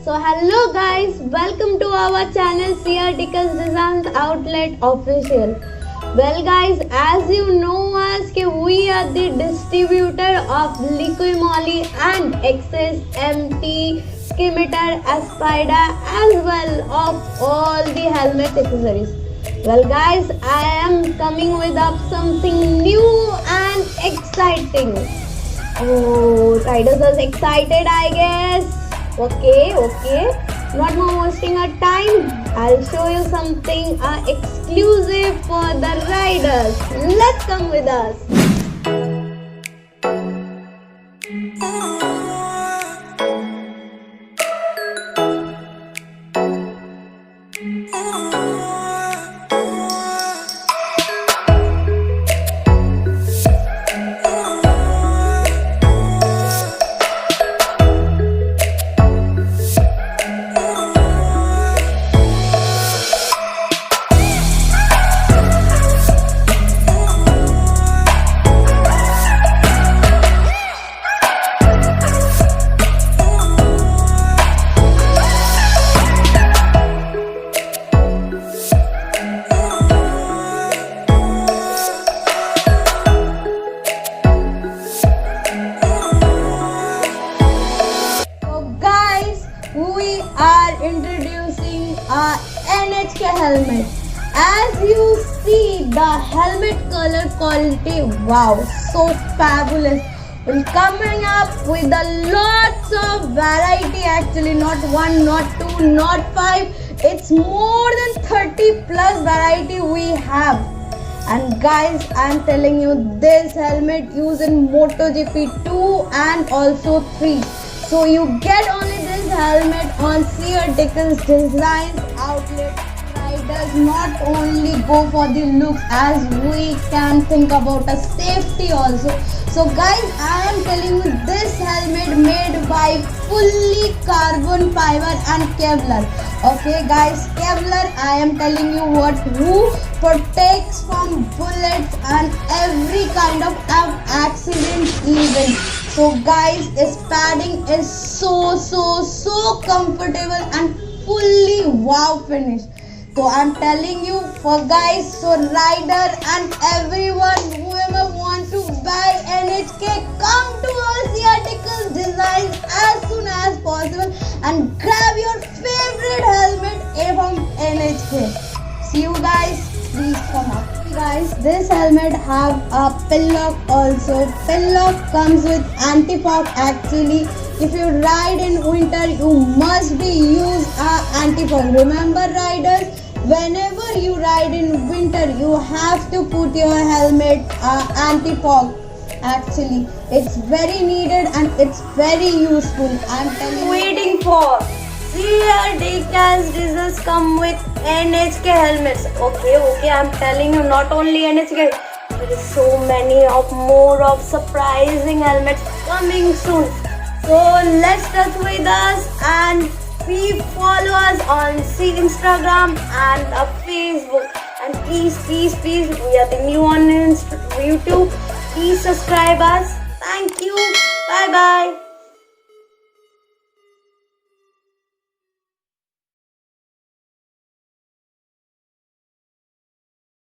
So hello guys, welcome to our channel crdecalsdesignsoutletofficial. Well guys, as you know us, we are the distributor of liquid moly and excess empty skimeter aspida as well of all the helmet accessories. Well guys, I am coming with up something new and exciting. Oh, riders are excited, I guess. Okay. Not more wasting our time. I'll show you something exclusive for the riders. Let's come with us. We are introducing our NHK helmet. As you see, the helmet color quality, wow, so fabulous. We're coming up with a lots of variety, actually not one, not two, not five. It's more than 30 plus variety we have. And guys, I'm telling you, this helmet used in MotoGP 2 and also 3. So you get only this helmet on Decals Designs Outlet. Riders not only go for the looks, as we can think about a safety also. So guys, I am telling you, this helmet made by fully carbon fiber and Kevlar. Okay guys, Kevlar, I am telling you who protects from bullets and every kind of accident even. So guys, this padding is so comfortable and fully wow finish. So I'm telling you, for guys, so rider and everyone, whoever wants to buy NHK, come to our Decals Designs as soon as possible and grab your favorite helmet from NHK. See you guys, please come up. Guys, this helmet have a pillock also. Pillock comes with Antifog. Actually, if you ride in winter, you must be use Antifog. Remember riders, whenever you ride in winter, you have to put your helmet Antifog. Actually, it's very needed and it's very useful. I'm telling you. Waiting for. Here Decals Designs come with NHK helmets. Okay, I'm telling you, not only NHK, there is so many more of surprising helmets coming soon. So let's touch with us and please follow us on Instagram and Facebook. And please, we are the new on YouTube. Please subscribe us. Thank you. Bye.